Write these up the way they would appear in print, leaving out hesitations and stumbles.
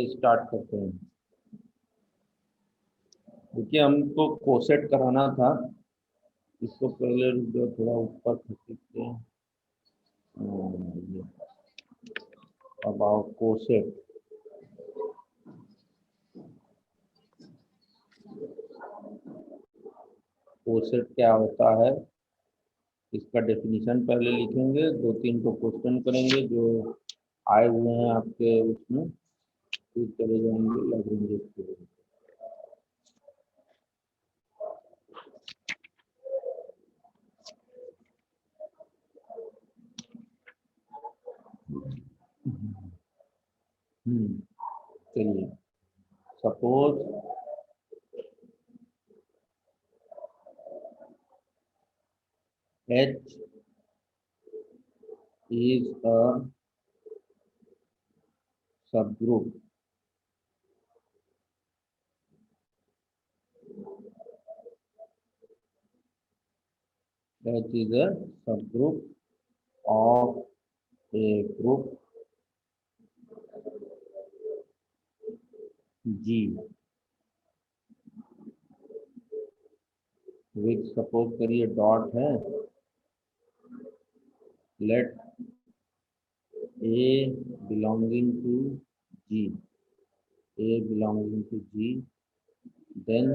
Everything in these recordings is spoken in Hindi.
स्टार्ट करते हैं। देखिए हमको कोसेट कराना था, इसको पहले जो थोड़ा ऊपर खींचते हैं। अब आओ कोसेट। कोसेट क्या होता है, इसका डेफिनेशन पहले लिखेंगे, दो तीन को क्वेश्चन करेंगे जो आए हुए हैं आपके उसमें, फिर चले जाएंगे लगेंगे इसके। चलिए, suppose H is a subgroup H is a subgroup of a group G which suppose करिए डॉट है, let A belonging to G, A belonging to G, then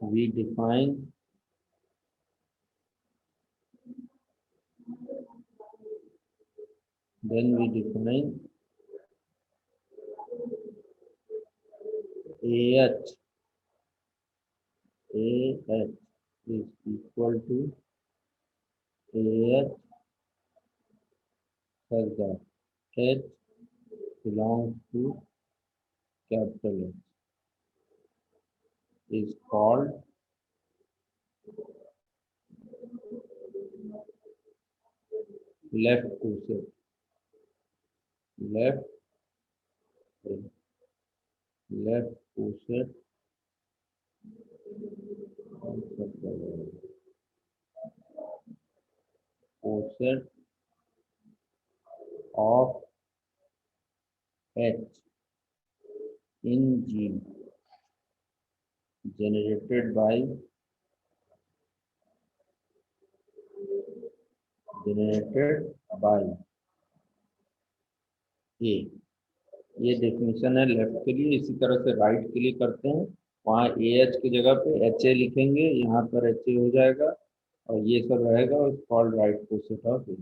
we define AH is equal to AH such that H belongs to capital H is called left coset. Left coset of H in G generated by A। ये डेफिनेशन है लेफ्ट के लिए। इसी तरह से राइट के लिए करते हैं, वहाँ AH की जगह पे HA लिखेंगे, यहाँ पर HA हो जाएगा और ये सब रहेगा, called right coset of A।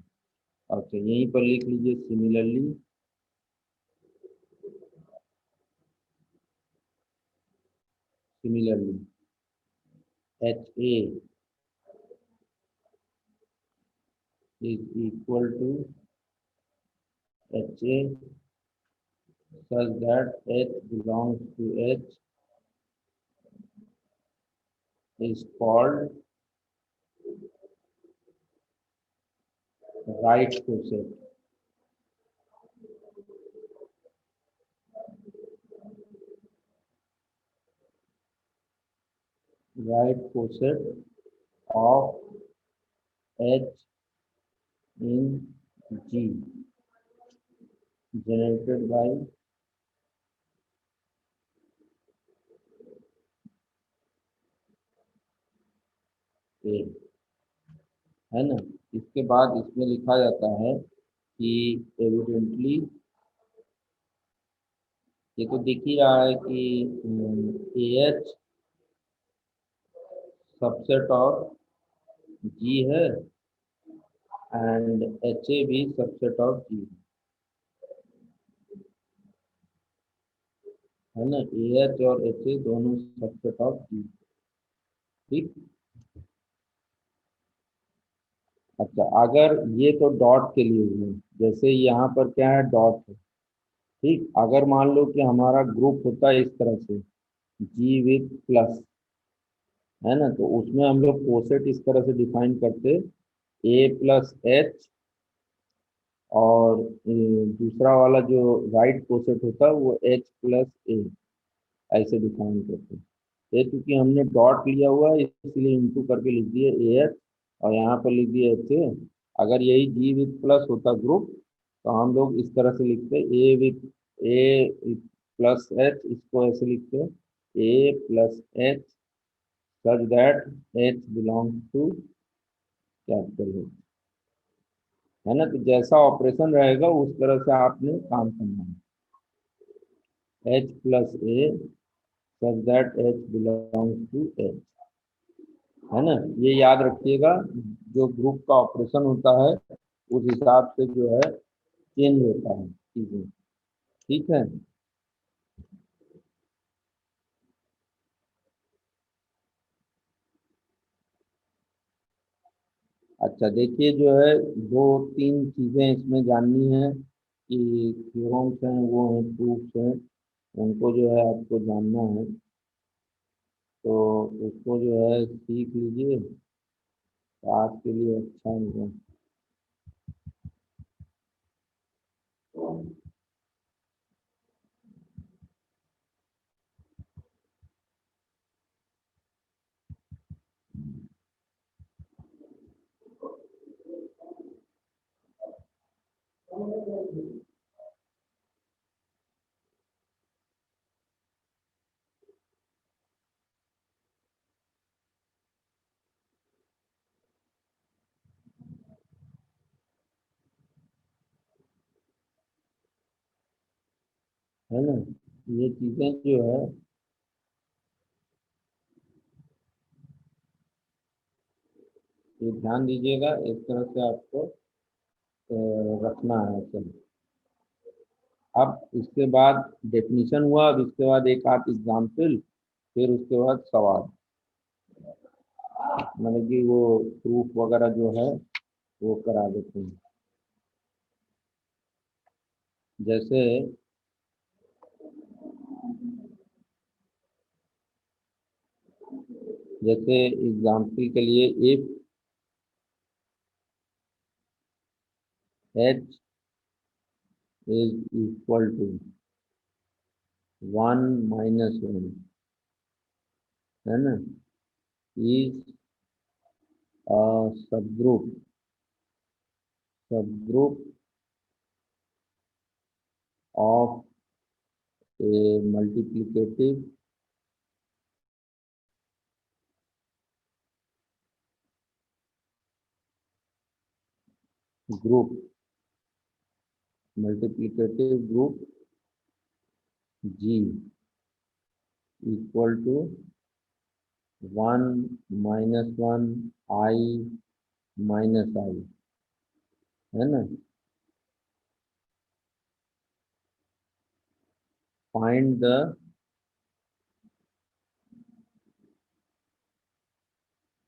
अच्छा, यहीं पर लिख लीजिए similarly HA is equal to HA such that H belongs to H is called right coset। Right coset of H in G generated by A, है ना। इसके बाद इसमें लिखा जाता है कि एविडेंटली, ये तो दिख ही रहा है कि AH सबसेट ऑफ G है एंड HA भी सबसेट ऑफ G है ना। AH और HA दोनों सबसेट ऑफ G। ठीक। अच्छा, अगर ये तो डॉट के लिए हुए, जैसे यहाँ पर क्या है, डॉट है। ठीक, अगर मान लो कि हमारा ग्रुप होता है इस तरह से G विथ प्लस, है ना, तो उसमें हम लोग कोसेट इस तरह से डिफाइन करते A प्लस H, और दूसरा वाला जो राइट कोसेट होता है वो H प्लस A, ऐसे डिफाइन करते हैं। ये क्योंकि हमने डॉट लिया हुआ है इसलिए इंटू करके लिख दिए AH और यहाँ पर लिख दिए HA। अगर यही G विथ प्लस होता ग्रुप तो हम लोग इस तरह से लिखते हैं ए प्लस एच, इसको ऐसे लिखते हैं A plus H such that H belongs to capital H, है ना। तो जैसा ऑपरेशन रहेगा उस तरह से आपने काम करना है। H plus A such that H belongs to H, है ना। ये याद रखिएगा, जो ग्रुप का ऑपरेशन होता है उस हिसाब से जो है चेंज होता है चीजें। ठीक है। अच्छा देखिए, जो है दो तीन चीजें इसमें जाननी है कि थ्योरम्स हैं, वो हैं, प्रूफ्स हैं, उनको जो है आपको जानना है। तो उसको जो है सीख लीजिए, तो आज के लिए अच्छा होगा। है ना। ये चीजें जो है, ये ध्यान दीजिएगा, इस तरह से आपको रखना है सब। अब इसके बाद डेफिनीशन हुआ, अब इसके बाद एक आध एग्जाम्पल, फिर उसके बाद सवाल, मतलब कि वो प्रूफ वगैरह जो है वो करा देते हैं। जैसे जैसे एग्जाम्पल के लिए, if H is equal to 1 - 1, है ना, is subgroup subgroup of a multiplicative group, multiplicative group G equal to 1 - 1 i - i, है ना। Find the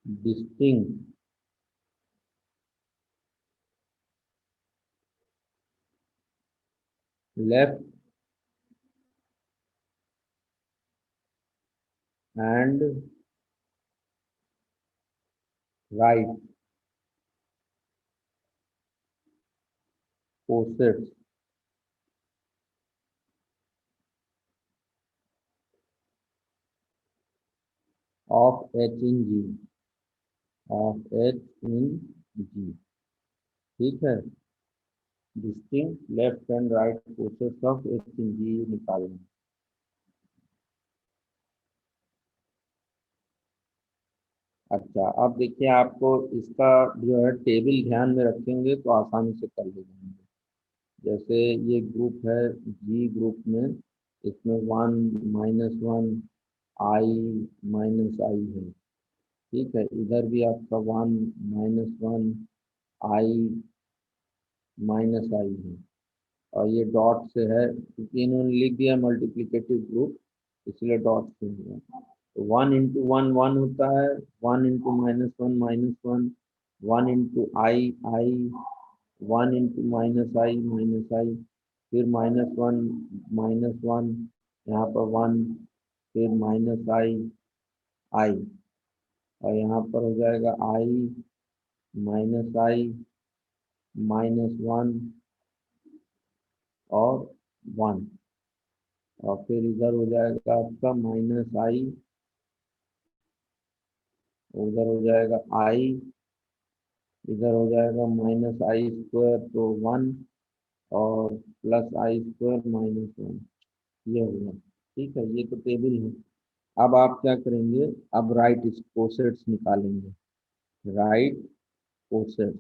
distinct left and right cosets of H in G, of H in G. ठीक है, distinct left and right cosets of H in G निकालना। अच्छा, अब देखिए, आपको इसका जो है टेबल ध्यान में रखेंगे तो आसानी से कर ले जाएंगे। जैसे ये ग्रुप है, जी ग्रुप में, इसमें 1 - 1 i - i है। ठीक है, इधर भी आपका 1 - 1 i - i है। और ये डॉट से है क्योंकि इन्होंने लिख दिया मल्टीप्लिकेटिव ग्रुप, इसलिए डॉट से है। तो 1 × 1 1 होता है, 1 × -1 - 1, 1 × i, 1 × -i - i, फिर -1 - 1, यहाँ पर 1, फिर -i, और यहाँ पर हो जाएगा i - i - 1 और 1, और फिर इधर हो जाएगा आपका -i, उधर हो जाएगा i, इधर हो जाएगा -i² तो 1, और प्लस आई स्क्वायर माइनस वन, ये होगा। ठीक है, ये तो टेबल है। अब आप क्या करेंगे, अब राइट कोसेट्स निकालेंगे। राइट कोसेट्स,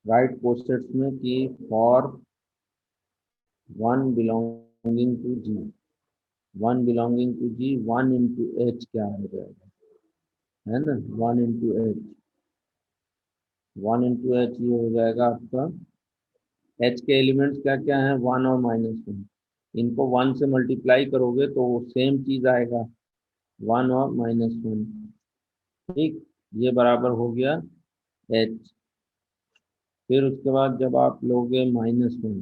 राइट कोसेट्स में कि for one belonging to G, one belonging to G, one into H क्या हो जाएगा, है ना, one into H, one into H ये हो जाएगा आपका। एच के एलिमेंट्स क्या क्या हैं, वन और माइनस वन। इनको वन से मल्टीप्लाई करोगे तो सेम चीज आएगा, वन और माइनस वन। ठीक, ये बराबर हो गया एच। फिर उसके बाद जब आप लोगे minus one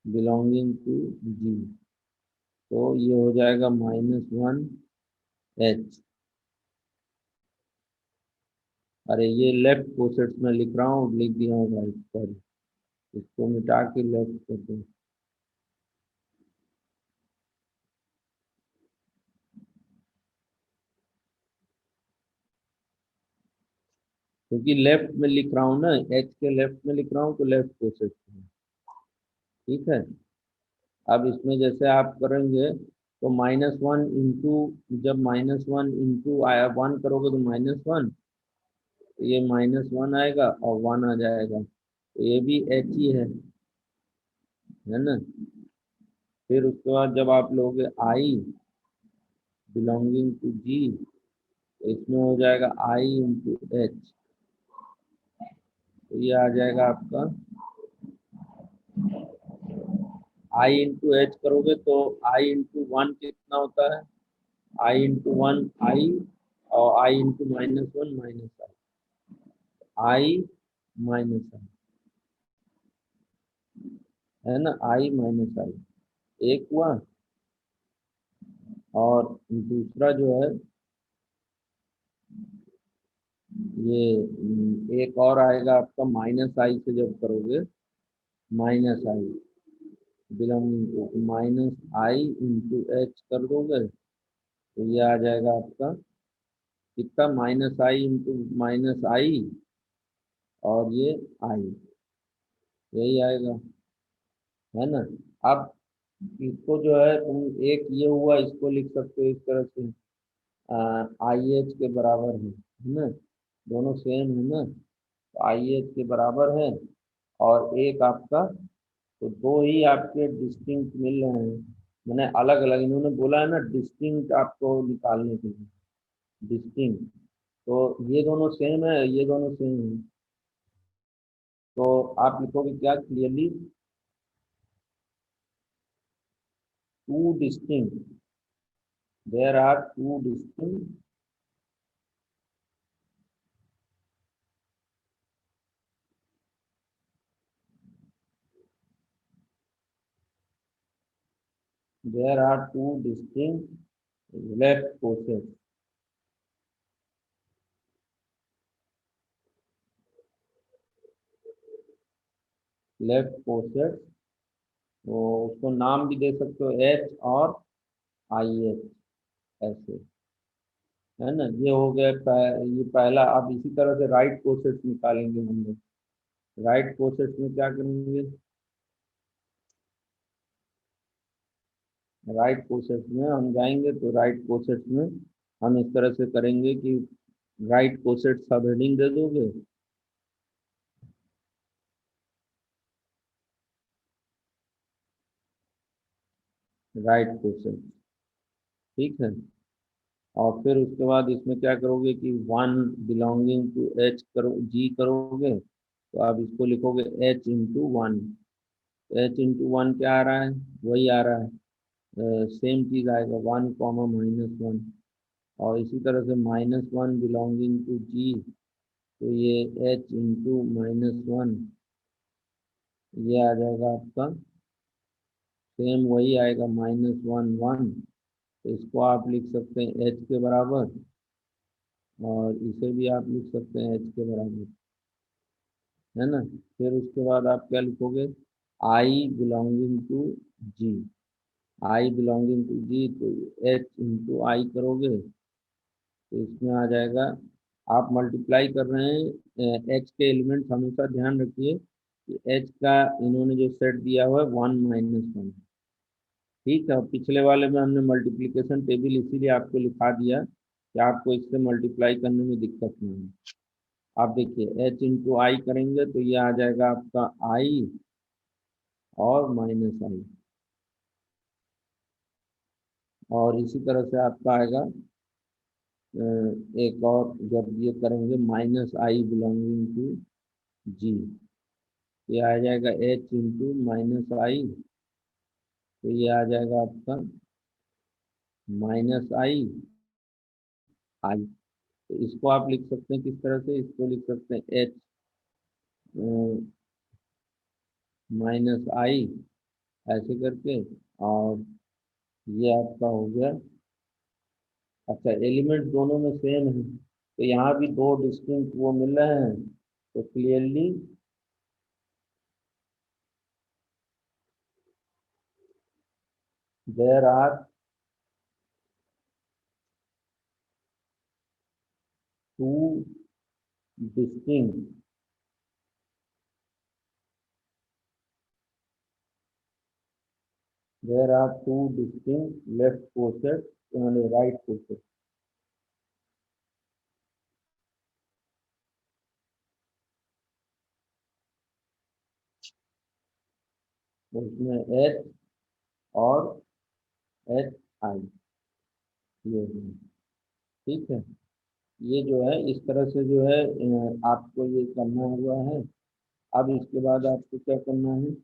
belonging to G, तो ये हो जाएगा माइनस वन एच। अरे ये लेफ्ट कोसेट्स में लिख रहा हूँ, लिख दिया हूँ राइट, सॉरी, इसको मिटा के लेफ्ट कर दो, क्योंकि लेफ्ट में लिख रहा हूँ ना, एच के लेफ्ट में लिख रहा हूँ तो लेफ्ट कोसेट्स में। ठीक है, अब इसमें जैसे आप करेंगे तो माइनस वन इंटू, जब माइनस वन इंटू आया वन करोगे तो माइनस वन, तो ये माइनस वन आएगा और वन आ जाएगा, तो ये भी एच ही है ना। फिर उसके बाद जब आप लोगे आई बिलोंगिंग टू जी, तो इसमें हो जाएगा आई इंटू एच, तो ये आ जाएगा आपका आई इंटू एच करोगे तो आई इंटू वन कितना होता है, आई इंटू वन आई, और आई इंटू माइनस वन माइनस आई, आई माइनस आई, है ना, आई माइनस आई एक हुआ। और दूसरा जो है ये एक और आएगा आपका माइनस आई से जब करोगे, minus I belonging to minus I into H कर दोगे, तो ये आ जाएगा आपका कितना, minus I into minus I, और ये आई, यही आएगा, है ना। अब इसको जो है तुम, एक ये हुआ, इसको लिख सकते हो इस तरह से, आई एच के बराबर है ना, दोनों सेम है ना, तो आई एच के बराबर है। और एक आपका, तो दो ही आपके डिस्टिंक्ट मिल रहे हैं, मैंने अलग अलग, इन्होंने बोला है ना डिस्टिंक्ट आपको निकालने के लिए, डिस्टिंक्ट, तो ये दोनों सेम है, ये दोनों सेम है, तो आप लिखोगे क्या clearly, two distinct, there are two distinct, there are two distinct left cosets, left cosets, तो उसको नाम भी दे सकते हो एच और आई एच, ऐसे, है ना। ये हो गया ये पहला। अब इसी तरह से राइट कोसेट्स निकालेंगे हम लोग। राइट कोसेट्स में क्या करेंगे, राइट कोसेट्स में हम जाएंगे तो राइट कोसेट्स में हम इस तरह से करेंगे कि राइट कोसेट सब हेडिंग दे दोगे, राइट कोसेट, ठीक है। और फिर उसके बाद इसमें क्या करोगे कि वन बिलोंगिंग टू एच करो, जी करोगे, तो आप इसको लिखोगे H into one, H into one क्या आ रहा है, वही आ रहा है, सेम चीज आएगा, वन कॉमा माइनस वन। और इसी तरह से minus one belonging to G, तो ये एच इंटू माइनस वन, ये आ जाएगा आपका, सेम वही आएगा माइनस वन वन, तो इसको आप लिख सकते हैं एच के बराबर, और इसे भी आप लिख सकते हैं एच के बराबर, है ना। फिर उसके बाद आप क्या लिखोगे, i belonging to G, i belonging to G, तो एच इंटू आई करोगे, तो इसमें आ जाएगा, आप मल्टीप्लाई कर रहे हैं एच के एलिमेंट्स, हमेशा ध्यान रखिए कि एच का इन्होंने जो सेट दिया हुआ है 1 - 1। ठीक है, और पिछले वाले में हमने मल्टीप्लिकेशन टेबल इसीलिए आपको लिखा दिया कि आपको इससे मल्टीप्लाई करने में दिक्कत नहीं है। आप देखिए एच इंटू आई करेंगे तो ये आ जाएगा आपका आई और माइनस आई, और इसी तरह से आपका आएगा एक और, जब ये करेंगे माइनस आई बिलोंगिंग टू जी, ये आ जाएगा एच इंटू माइनस आई, तो ये आ जाएगा आपका माइनस आई आई। तो इसको आप लिख सकते हैं किस तरह से, इसको लिख सकते हैं एच माइनस आई ऐसे करके, और ये आपका हो गया। अच्छा, एलिमेंट दोनों में सेम है तो यहाँ भी दो डिस्टिंक्ट वो मिल रहे हैं, तो clearly there are two distinct, there are two distinct left coset and right coset. उसमें एच और एच आई ये है। ठीक है, ये जो है इस तरह से जो है आपको ये करना हुआ है। अब इसके बाद आपको क्या करना है,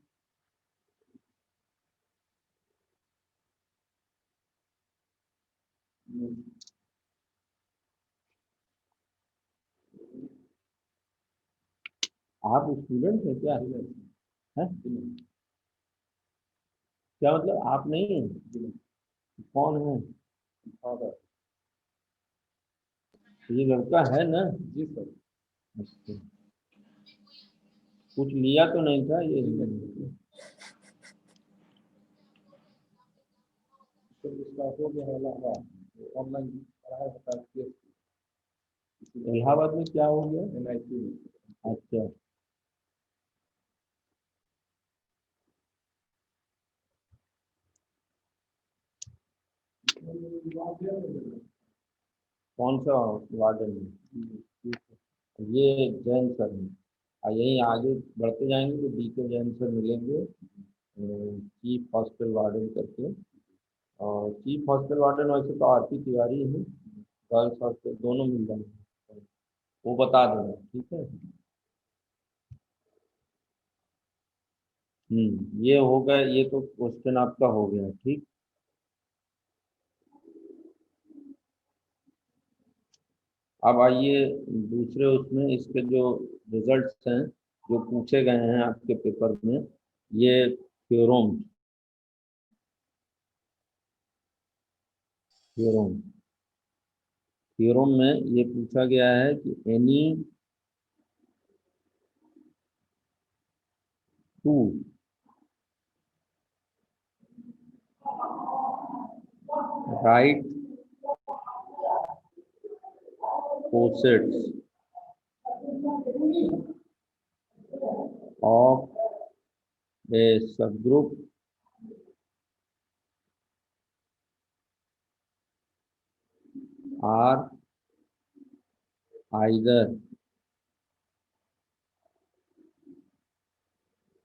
आप स्टूडेंट हैं क्या है? क्या मतलब आप नहीं हैं? कौन है? ये लड़का है ना? जी सर। अच्छा, कुछ लिया तो नहीं था ये? तो इसका हो गया है ऑनलाइन पढ़ाई होता है। इलाहाबाद में क्या हो गया? NIT में। अच्छा, कौन सा वार्डन में? ये जैन सर हैं। और यहीं आगे बढ़ते जाएंगे तो DK जैन सर मिलेंगे, चीफ हॉस्टल वार्डन करके। और चीफ हॉस्टल वार्डन वैसे तो आरती तिवारी हैं, गर्ल्स हॉस्टल दोनों मिल जाएंगे, वो बता देंगे। ठीक है। ये हो गया, ये तो क्वेश्चन आपका हो गया। ठीक, अब आइए दूसरे उसमें, इसके जो रिजल्ट्स हैं जो पूछे गए हैं आपके पेपर में, ये थ्योरम, थ्योरम थ्योरम में ये पूछा गया है कि any two right cosets of a subgroup are either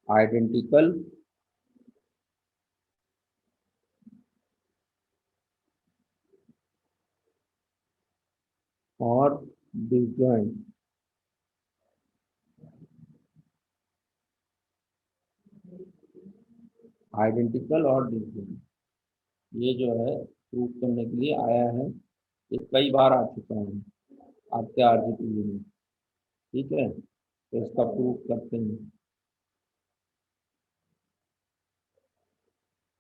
identical or disjoint। Identical और डिसजॉइंट, ये जो है प्रूफ करने के लिए आया है। ये कई बार आ चुका है आपके RGPU में। ठीक है, तो इसका प्रूफ करते हैं।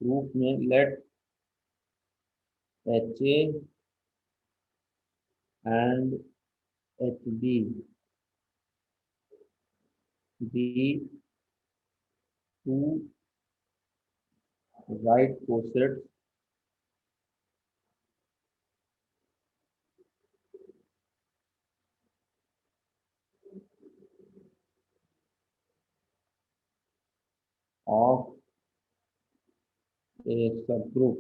प्रूफ में let HA and HB be two right cosets of a subgroup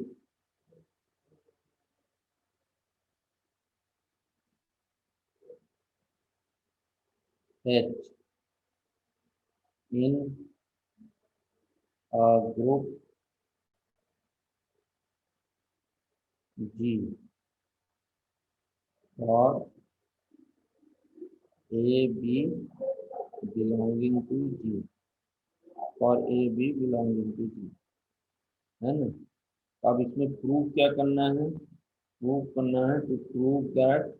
H in a group G for A B belonging to G, for A B belonging to G, है ना। तो अब इसमें प्रूव क्या करना है, प्रूव करना है to prove that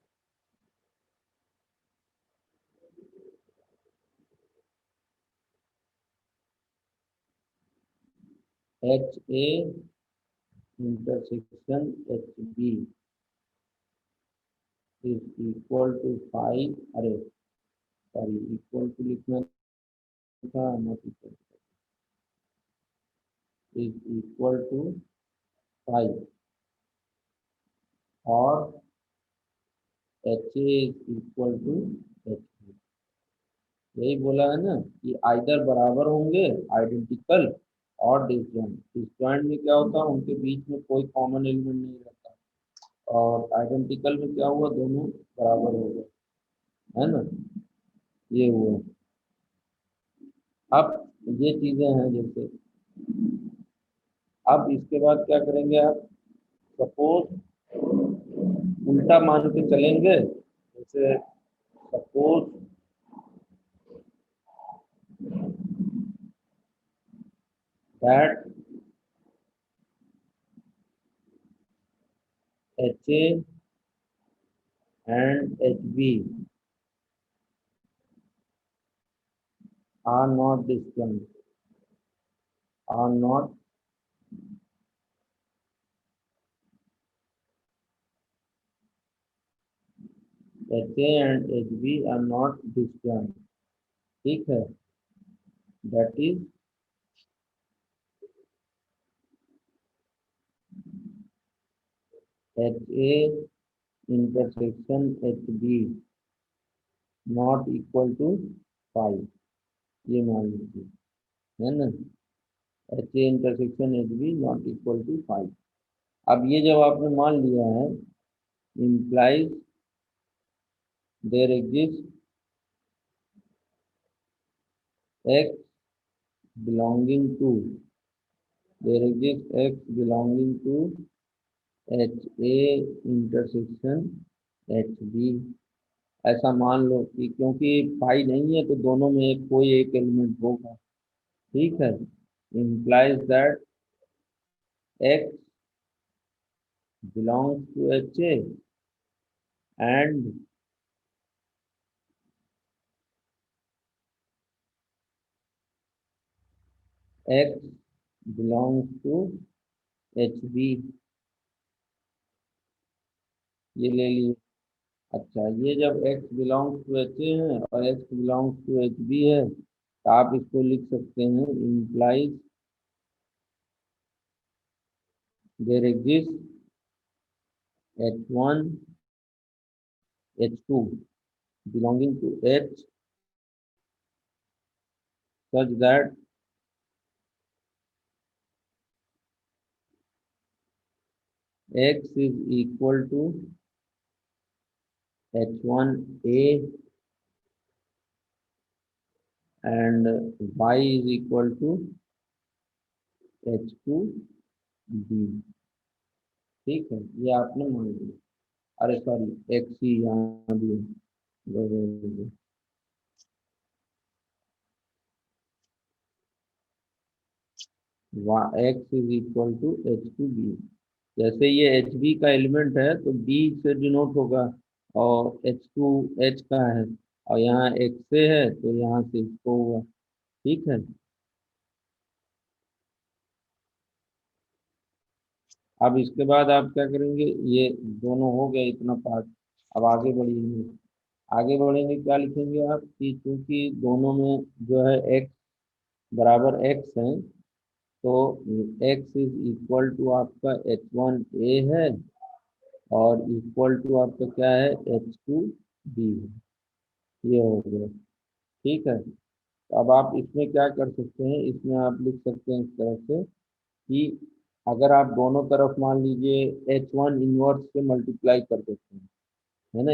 H A intersection H B is equal to 5, अरे सॉरी इक्वल टू लिखना था, not equal, is equal to 5 और H A is equal to H B. यही बोला है ना कि आइदर बराबर होंगे आइडेंटिकल और डिसजॉइंट। डिसजॉइंट में क्या होता है, उनके बीच में कोई कॉमन एलिमेंट नहीं रहता, और आइडेंटिकल में क्या हुआ, दोनों बराबर हो गए, है ना। ये हुआ। अब ये चीजें हैं जैसे, अब इसके बाद क्या करेंगे आप, सपोज उल्टा मान के चलेंगे, जैसे suppose that H A and H B are not distant, are not H A and H B are not distant, ठीक है। That is H A intersection H B not equal to 5, ये मान लीजिए, है ना। H A intersection H B not equal to 5। अब ये जब आपने मान लिया है, implies there exists x belonging to, there exists x belonging to H A intersection H B. ऐसा मान लो कि क्योंकि पाई नहीं है तो दोनों में एक कोई एक एलिमेंट होगा, ठीक है। implies that x belongs to H A and x belongs to H B, ये ले लिए। अच्छा, ये जब x belongs to H A है और x belongs to H B है, तो आप इसको लिख सकते हैं, implies there exists h1 h2 belonging to h such that x is equal to h1a and y is equal to h2b, ठीक है। ये आपने मान लिया, अरे सॉरी एक्स ही यहाँ भी है, X is equal to H two B. जैसे ये एच बी का एलिमेंट है तो बी से डिनोट होगा, और एच टू एच का है, और यहाँ एक्स से है तो यहाँ से इसको हुआ, ठीक है। अब इसके बाद आप क्या करेंगे, ये दोनों हो गए इतना पार्ट। अब आगे बढ़ेंगे, आगे बढ़ेंगे क्या लिखेंगे आप कि क्योंकि दोनों में जो है एक्स बराबर एक्स है, तो एक्स इज इक्वल टू आपका एच वन ए है और इक्वल टू आपका क्या है एच टू बी है, ये हो गया, ठीक है। तो अब आप इसमें क्या कर सकते हैं, इसमें आप लिख सकते हैं इस तरह से कि अगर आप दोनों तरफ मान लीजिए H1 इनवर्स से मल्टीप्लाई कर देते हैं, है ना,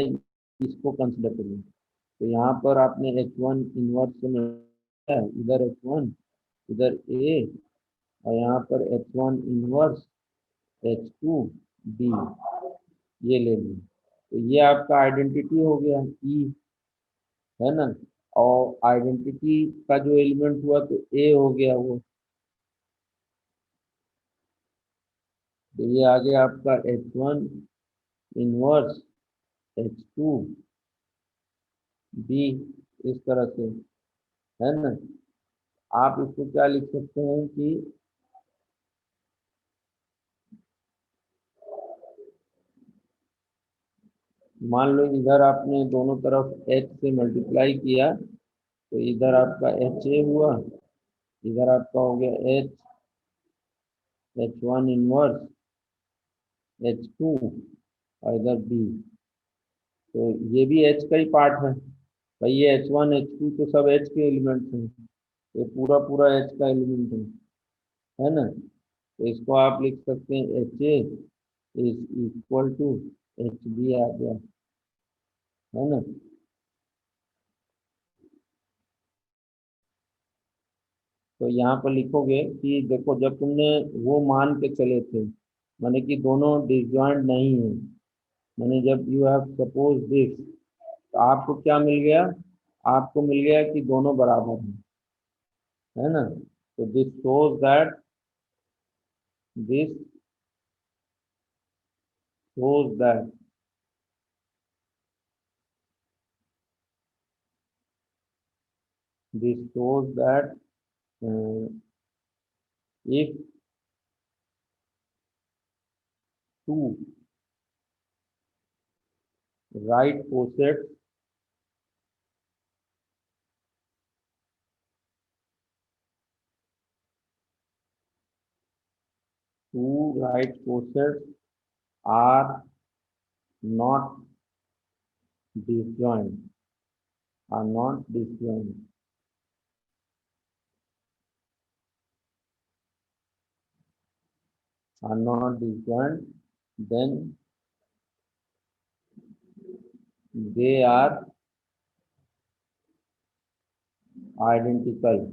इसको कंसिडर करिए। तो यहाँ पर आपने H1 इनवर्स से है, इधर H1, इधर ए, और यहाँ पर H1 इनवर्स H2 बी, ये ले ली। तो ये आपका आइडेंटिटी हो गया ई, है ना। और आइडेंटिटी का जो एलिमेंट हुआ तो ए हो गया वो। तो ये आ गया आपका H1 इनवर्स H2 बी, इस तरह से, है ना। आप इसको क्या लिख सकते हैं कि मान लो इधर आपने दोनों तरफ H से मल्टीप्लाई किया, तो इधर आपका एच ए हुआ, इधर आपका हो गया H1 इनवर्स H2, और इधर बी। तो ये भी H का ही पार्ट है भाई, ये H1 H2 तो सब H के एलिमेंट्स हैं, ये पूरा पूरा H का एलिमेंट है ना। तो इसको आप लिख सकते हैं H A is equal to H B, आ गया, है ना। तो यहाँ पर लिखोगे कि देखो जब तुमने वो मान के चले थे, माने कि दोनों डिसजॉइंट नहीं है, माने जब यू हैव सपोज दिस, तो आपको क्या मिल गया, आपको मिल गया कि दोनों बराबर हैं, है ना। तो this shows that, this shows that, this shows that if two right corsets two right corsets are not disjoint, are not disjoint, are not disjoint, then they are identical,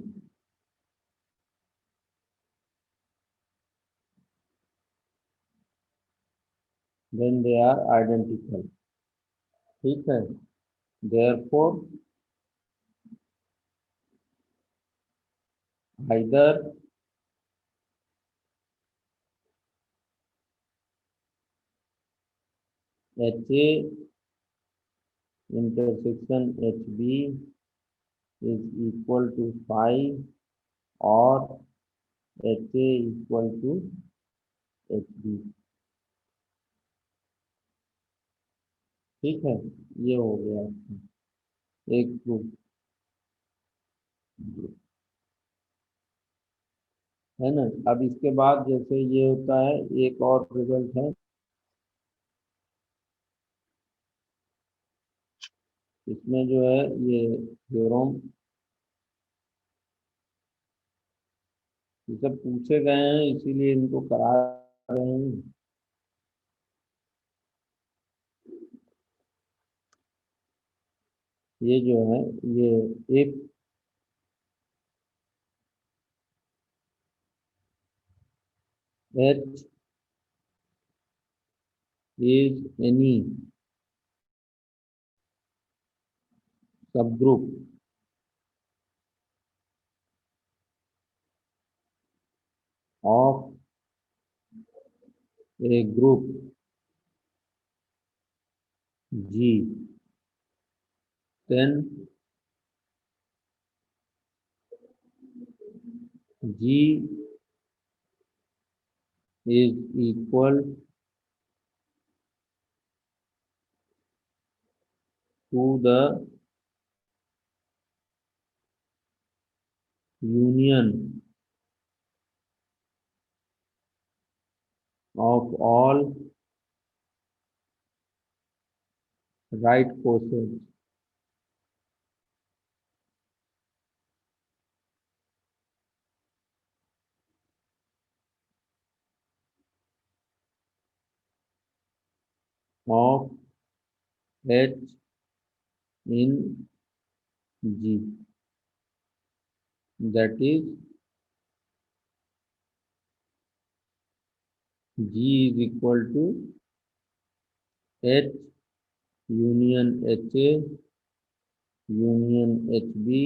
then they are identical, ठीक है। therefore either HA intersection HB is equal to phi, or HA equal to HB, ठीक है। ये हो गया एक प्रूफ, है ना। अब इसके बाद जैसे ये होता है, एक और रिजल्ट है, इसमें जो है ये थ्योरम, ये सब पूछे गए हैं इसीलिए इनको करा रहे हैं। ये जो है, ये if H is any subgroup of a group G, then G is equal to the union of all right courses, of H in G, that is G is equal to H union H A union H B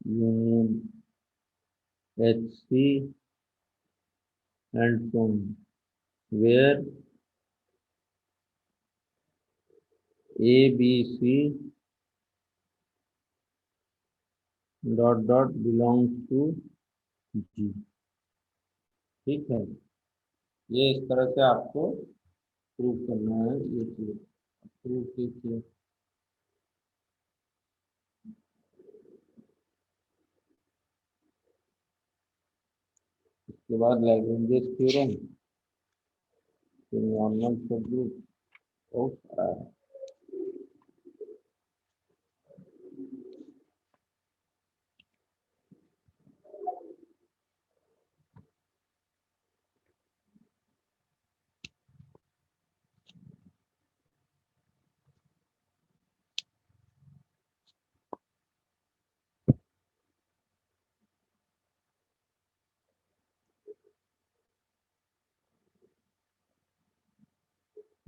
union H C and so on, where A, B, C dot dot belongs to G. ठीक है, ये इस तरह से आपको प्रूव करना है ये चीज। प्रूव कीजिए। उसके बाद लैग्रेंज थ्योरम, फिर नॉर्मल सब ग्रुप, बहुत सारा है।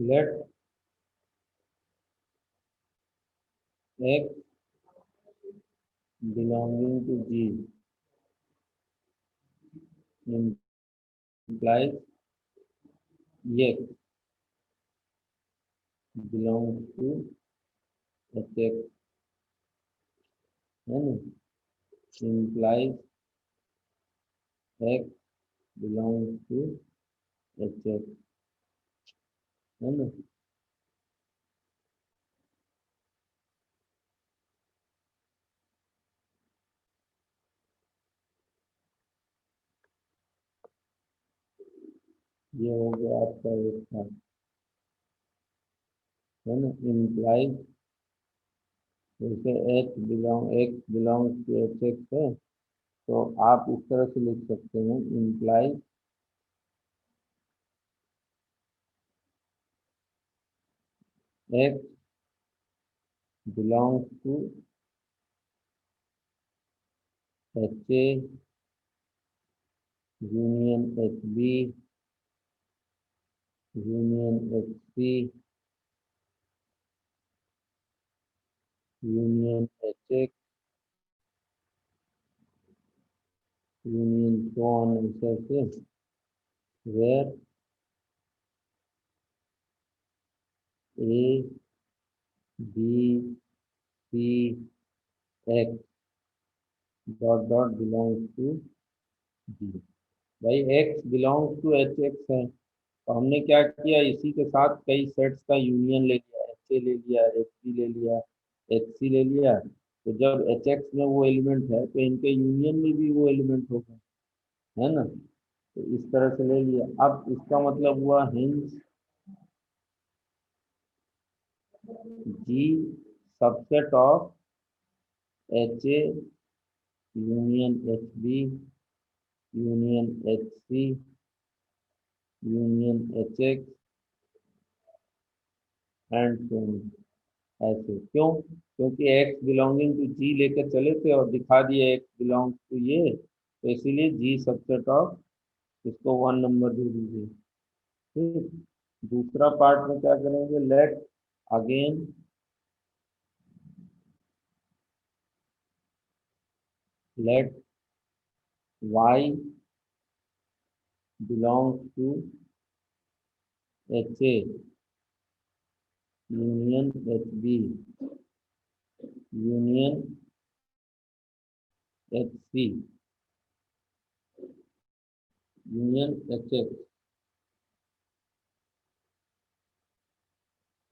Let X belonging to G implies x belongs to H X, है ना, implies x belongs to H X, है ना। ये हो गया आपका एक था, है ना, implies, जैसे X belong to H X है, तो आप इस तरह से लिख सकते हैं, implies x belongs to H A union H B union H C union H X union so on ऐसे, where A B C X dot dot belongs to G. भाई X belongs to H X है, तो हमने क्या किया, इसी के साथ कई सेट्स का यूनियन ले लिया, एच ए ले लिया, एच बी ले लिया, एच सी ले लिया। तो जब एच एक्स में वो एलिमेंट है तो इनके यूनियन में भी वो एलिमेंट होगा, है ना। तो इस तरह से ले लिया। अब इसका मतलब हुआ hence G subset of H A union H B union H C union H X and so on। ऐसे क्यों? क्योंकि एक्स बिलोंगिंग टू जी लेकर चले थे और दिखा दिए एक्स बिलोंग्स टू ये, तो इसीलिए जी सबसेट ऑफ, इसको 1 नंबर दे दीजिए। ठीक। दूसरा पार्ट में क्या करेंगे, let again let Y belongs to H A union H B union H C union H X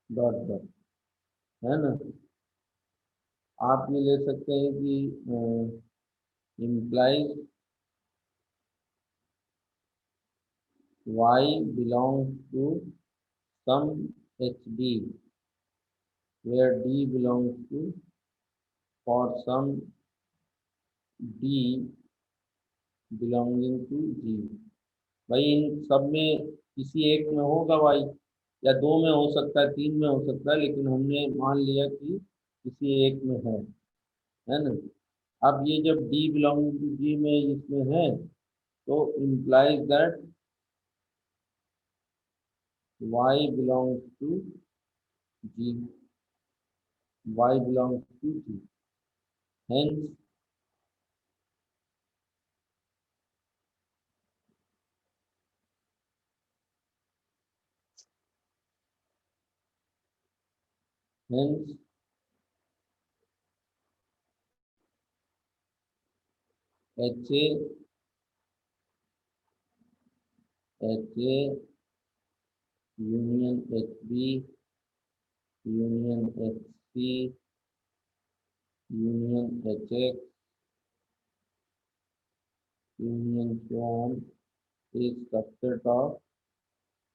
dot dot, है ना। आप ये ले सकते हैं कि implies y belongs to some hd where d belongs to, for some d belonging to g। भाई इन सब में किसी एक में होगा वाई, या दो में हो सकता है, तीन में हो सकता है, लेकिन हमने मान लिया कि किसी एक में है ना। अब ये जब डी बिलोंग टू जी में इसमें है, तो implies that Y belongs to G, Y belongs to G, hence hence H A, H A union H B, union H C, union H X, union so on is subset of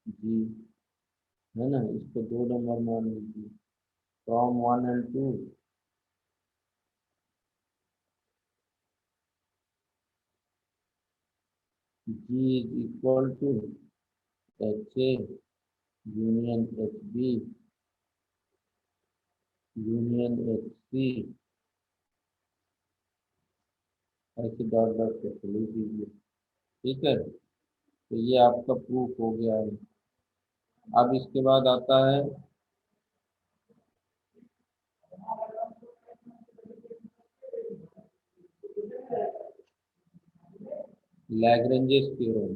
G, है ना। इसको दो नंबर मान लीजिए, from one and two G is equal to H A union H B, union H C, ऐसे डॉट डॉट करके लिख दीजिए। ठीक है, तो ये आपका प्रूफ हो गया है। अब इसके बाद आता है लैग्रेंजेस थ्योरम।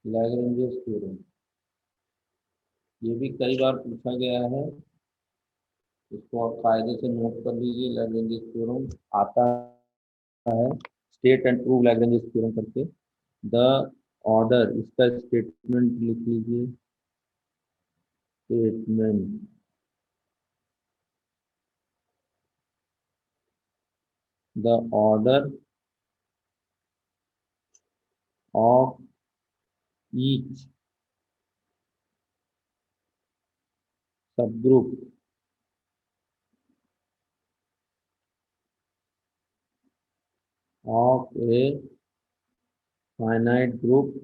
लैग्रेंजेस थ्योरम, ये भी कई बार पूछा गया है, इसको आप कायदे से नोट कर लीजिए। लैग्रेंजेस थ्योरम आता है, state and prove Lagrange's theorem करके। द ऑर्डर, इसका स्टेटमेंट लिख लीजिए, statement the order of each subgroup of a finite group,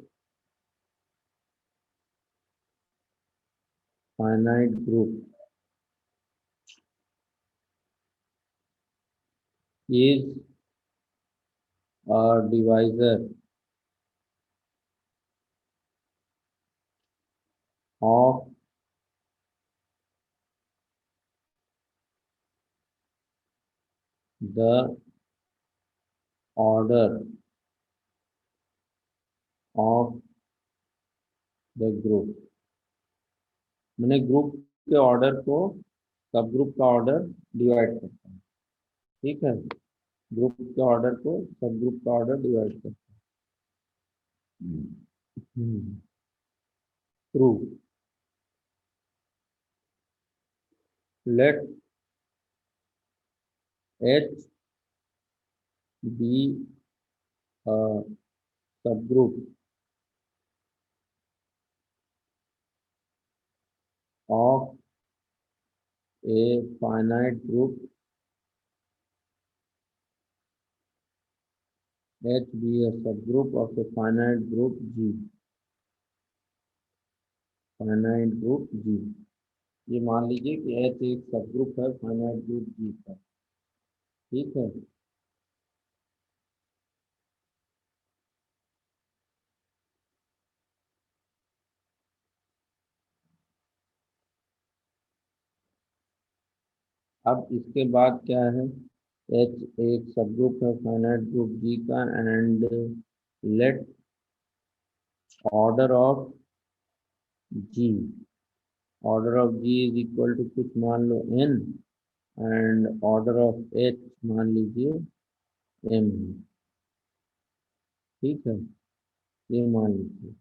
finite group is a divisor of the order of the group। मैंने ग्रुप के ऑर्डर को सब ग्रुप का ऑर्डर डिवाइड करता है। ठीक है, ग्रुप के ऑर्डर को सब ग्रुप का ऑर्डर डिवाइड करता है। True, let H be subgroup of a finite group, H be a subgroup of a finite group G, finite group G. ये मान लीजिए कि एच एक सब ग्रुप है फाइनाइट ग्रुप जी का। ठीक है, अब इसके बाद क्या है, एच एक सब ग्रुप है फाइनाइट ग्रुप जी का, and let order of G, order of G is equal to कुछ मान लो N, and order of H मान लीजिए एम। ठीक है, ये मान लीजिए।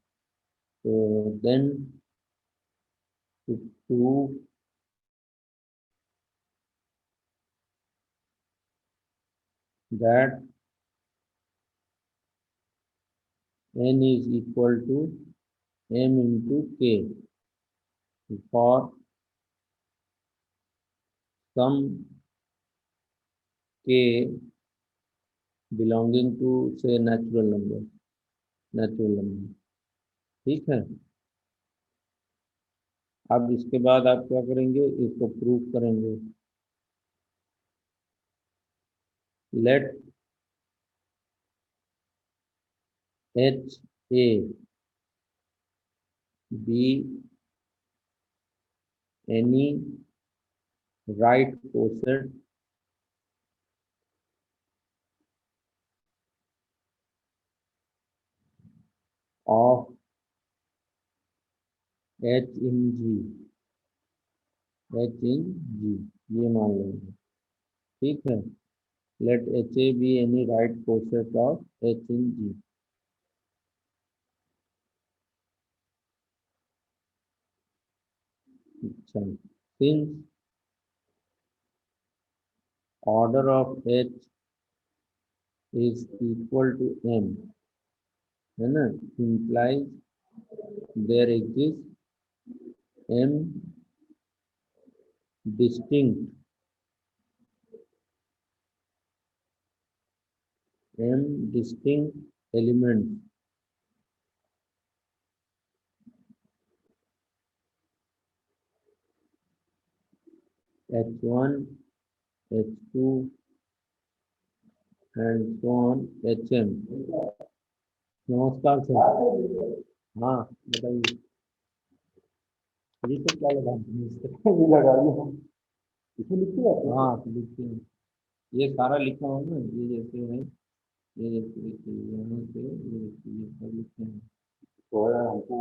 तो then to that n is equal to m into k for some k belonging to say natural number। ठीक है। अब इसके बाद आप क्या करेंगे, इसको प्रूव करेंगे। Let H A be any right coset of H in G, H in G, ये मान लेंगे। ठीक है। Let H A be any right coset of H in G. अच्छा, since order of H is equal to M, है ना, implies there exists m distinct m distinct elements h1 h2 and so on hm। नमस्कार सर। हाँ, बताइए। ये तो क्या लगा ये लगा लिया। इसमें लिखते हैं, हाँ लिखते हैं। ये सारा लिखा हो ना, ये जैसे है, ये जैसे यहाँ से ये सब लिखते हैं। तो यार हमको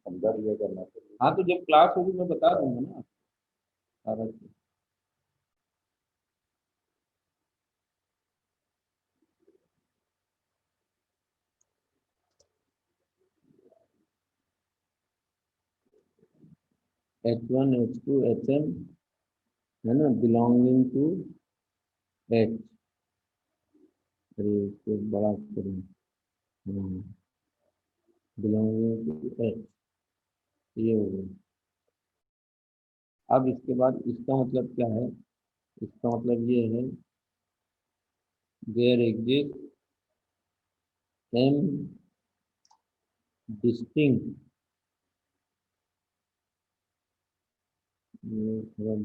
अंदर ये करना चाहिए। हाँ, तो जब क्लास होगी मैं बता दूंगा ना सारा चीज़। H1 H2 HM, है ना, बिलोंगिंग टू एच। अरे इसको बड़ा करूँ, बिलोंगिंग टू एच, ये हो गया। अब इसके बाद इसका मतलब क्या है, इसका मतलब ये है, there exist M distinct, M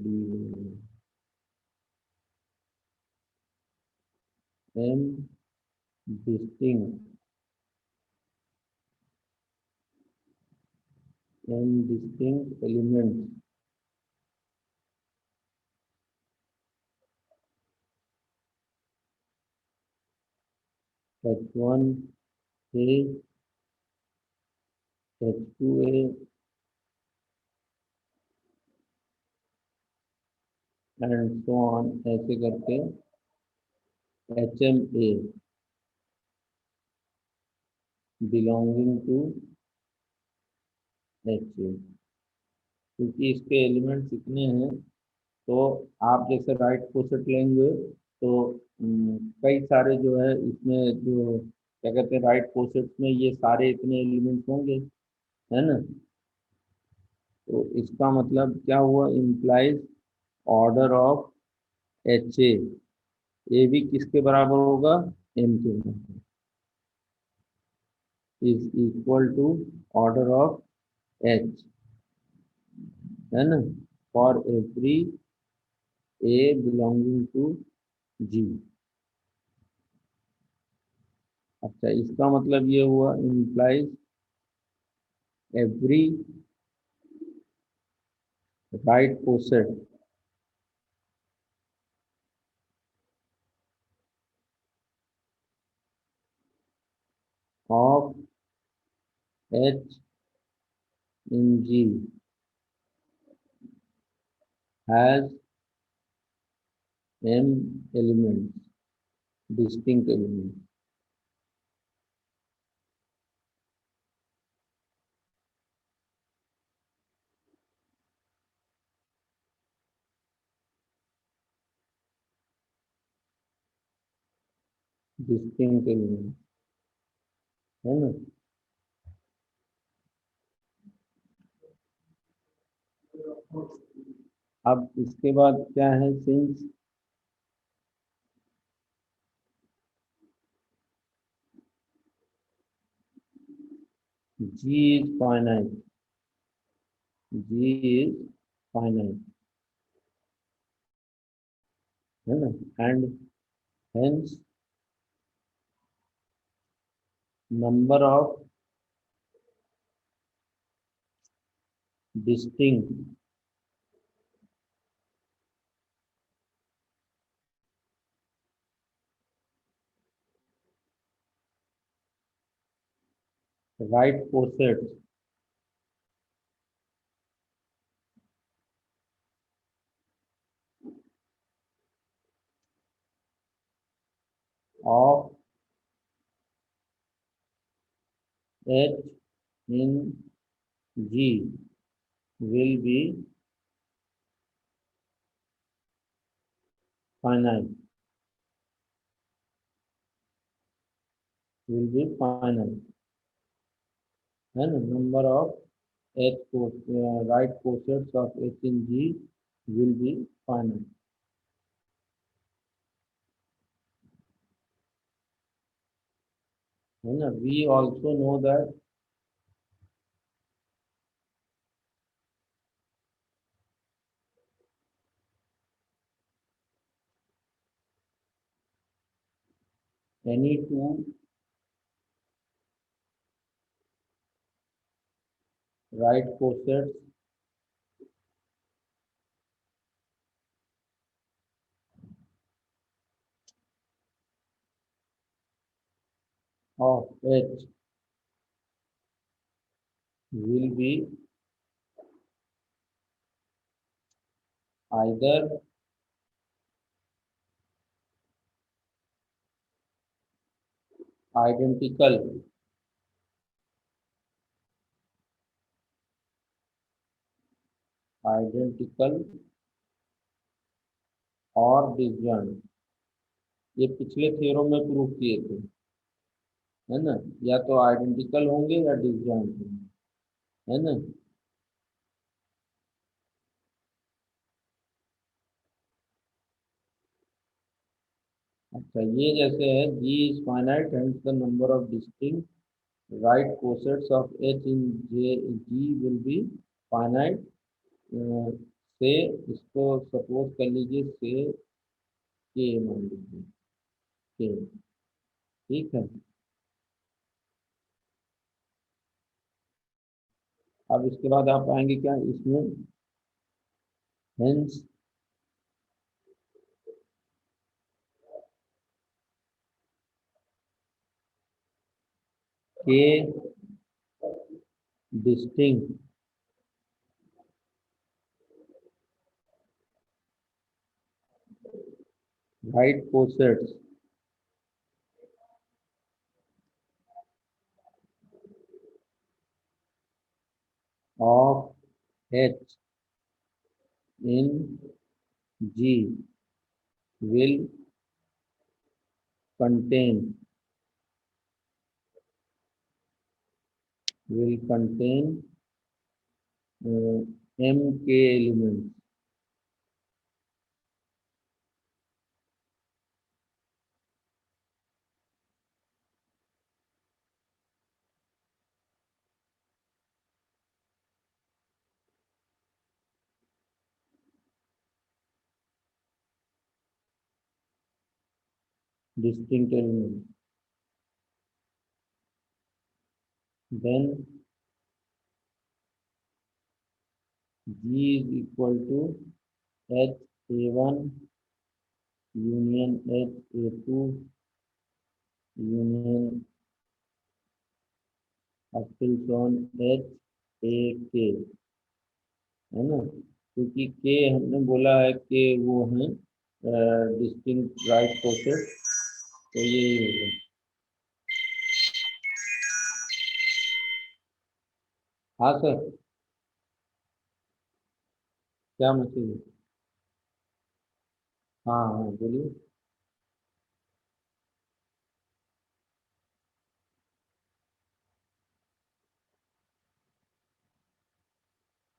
distinct M distinct elements H1 A H2A and so on, ऐसे करके HMA बिलोंगिंग टू HA। क्योंकि इसके एलिमेंट्स इतने हैं, तो आप जैसे राइट कोसेट लेंगे तो कई सारे जो है इसमें जो क्या कहते हैं राइट कोसेट में ये सारे इतने एलिमेंट्स होंगे, है ना। तो इसका मतलब क्या हुआ, implies order of H A भी किसके बराबर होगा, एम के बराबर, is equal to order of H, है ना, for every A belonging to G. अच्छा, इसका मतलब ये हुआ, implies every right coset of H in G has M elements, distinct elements. Distinct elements, है ना। अब इसके बाद क्या है, since G is finite, G is finite, है ना, and hence number of distinct right cosets of H in G will be finite, will be finite, है ना, number of H right cosets of H in G will be finite, है ना, we also know that any two right cosets of H will be either identical identical और disjoint, ये पिछले थ्योरम में प्रूव किए थे, है ना, या तो आइडेंटिकल होंगे या डिसजॉइंट होंगे, है ना। अच्छा, ये जैसे है G is finite and the number of distinct right cosets of H in J G will be finite, say इसको सपोज कर लीजिए से के मान लीजिए के, ठीक है। अब इसके बाद आप आएंगे क्या इसमें, hence K distinct right cosets of H in G will contain will contain m k elements, distinct elements, then G is equal to H A1 union H A2 union epsilon H A K, है ना, क्योंकि के हमने बोला है कि वो है डिस्टिंक्ट राइट कोसेट, तो ये होगा। हाँ सर, क्या मैसेज है? हाँ हाँ बोलिए।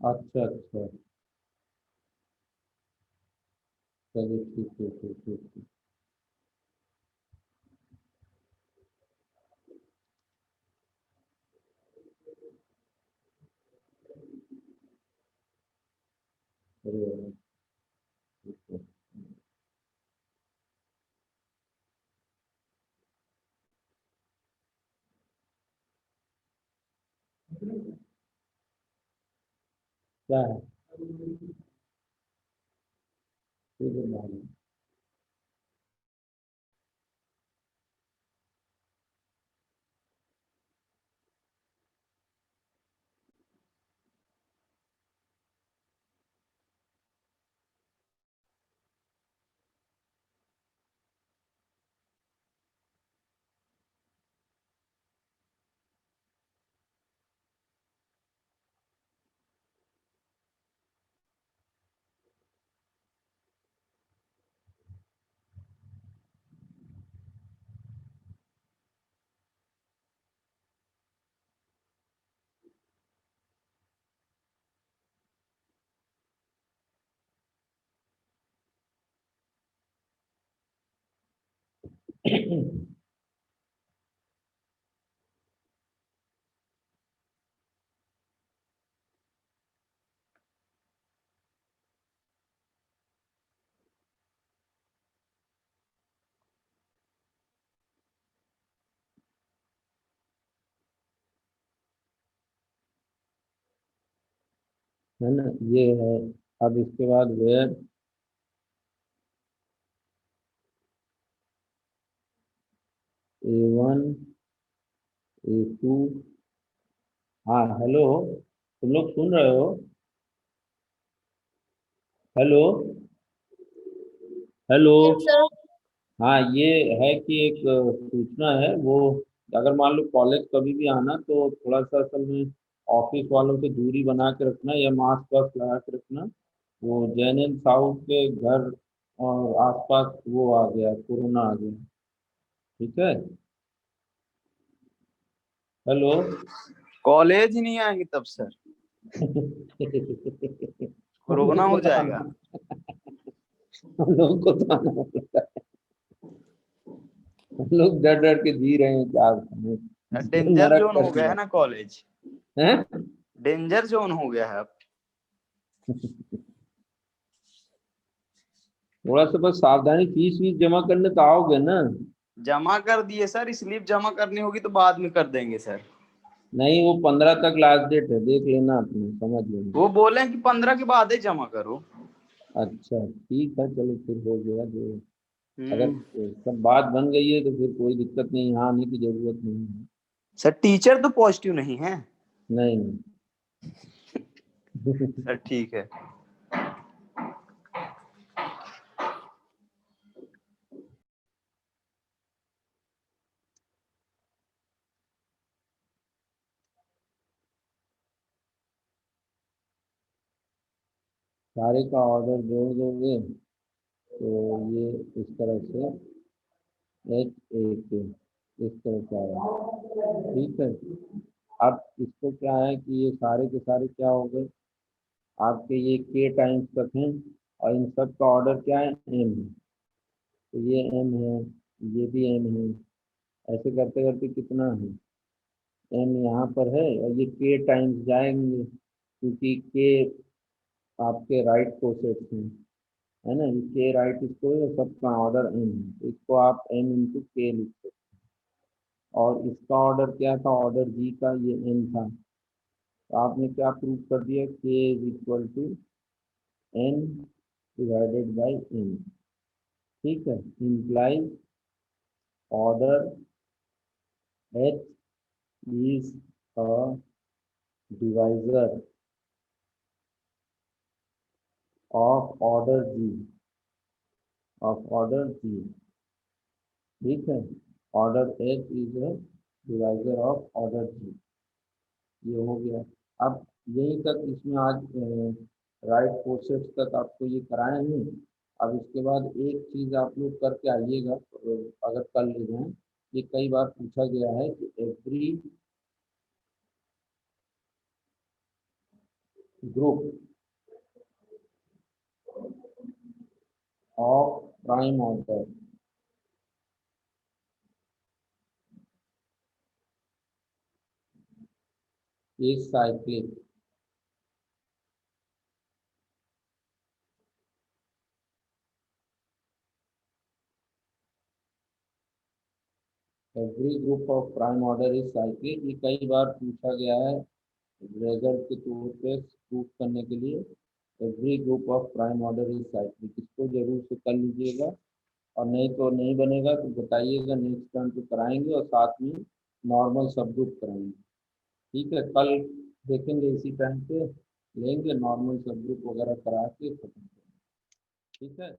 अच्छा अच्छा, चलिए ठीक है, ठीक है, ठीक है, ठीक है। क्या है? ठीक है, मान लो। है ना, ये है। अब इसके बाद वेयर A1 A2। हाँ हेलो, तुम लोग सुन रहे हो? Hello, hello. Yes sir. हाँ, ये है कि एक सूचना है वो, अगर मान लो कॉलेज कभी भी आना तो थोड़ा सा असल में ऑफिस वालों से दूरी बना के रखना या मास्क वास्क लगा के रखना। वो जैन साहू के घर और आसपास वो आ गया, कोरोना आ गया। ठीक है। हेलो। कॉलेज ही नहीं आएंगे तब सर, हम कोरोना लोग को हो तो जाएगा। आना, हम लोग को तो आना पड़ता है। हम लोग डर डर के जी रहे हैं, क्या बताएं, डेंजर नरक जोन कर हो गया दिया है ना कॉलेज, है। डेंजर जोन हो गया है अब। थोड़ा सा बस सावधानी, फीस वीस जमा करने तो आओगे ना? जमा कर दिए सर, स्लिप जमा करनी होगी तो बाद में कर देंगे सर। नहीं, वो 15 तक लास्ट डेट है, देख लेना अपने, समझ लेना। वो बोले कि 15 के बाद ही जमा करो। अच्छा ठीक है, चलो फिर हो गया जो। अगर हम्म। सब बात बन गई है तो फिर कोई दिक्कत नहीं, यहाँ आने की जरूरत नहीं है। सर टीचर तो पॉजिटिव नहीं है। नहीं सर नहीं। ठीक है। सारे का ऑर्डर जोड़ दोगे तो ये इस तरह से एच ए के इस तरह से आया। ठीक है। अब इसको क्या है कि ये सारे के सारे क्या हो गए, आपके ये के टाइम्स तक हैं, और इन सब का ऑर्डर क्या है, एम है। तो ये एम है, ये भी एम है। ऐसे करते करते कितना है, एम यहाँ पर है, और ये के टाइम्स जाएंगे क्योंकि के आपके राइट कोसेट्स हैं, है ना। ये के राइट इसको है, सबका ऑर्डर एम है, तो इसको आप एम इंटू के लिख सकते हैं। और इसका ऑर्डर क्या था, ऑर्डर जी का ये एन था। तो आपने क्या प्रूव कर दिया, K is equal to N divided by N. ठीक है, implies order H is a divisor of order G, of order G. ठीक है, order H is a divisor of order G. ये हो गया। अब यहीं तक इसमें आज राइट प्रोसेस तक आपको ये कराए हैं। अब इसके बाद एक चीज़ आप लोग करके आइएगा, अगर कर ले जाएं। ये कई बार पूछा गया है कि every group of prime order is cyclic. Every group of prime order is cyclic, ये कई बार पूछा गया है रिजल्ट के तौर पे प्रूफ करने के लिए। Every group of prime order is cyclic, इसको जरूर से कर लीजिएगा, और नहीं तो नहीं बनेगा तो बताइएगा, नेक्स्ट टर्न पे कराएंगे और साथ में नॉर्मल सब ग्रुप कराएंगे। ठीक है, कल देखेंगे इसी टाइम पे लेंगे नॉर्मल सब ग्रुप वगैरह करा के खत्म करेंगे। ठीक है।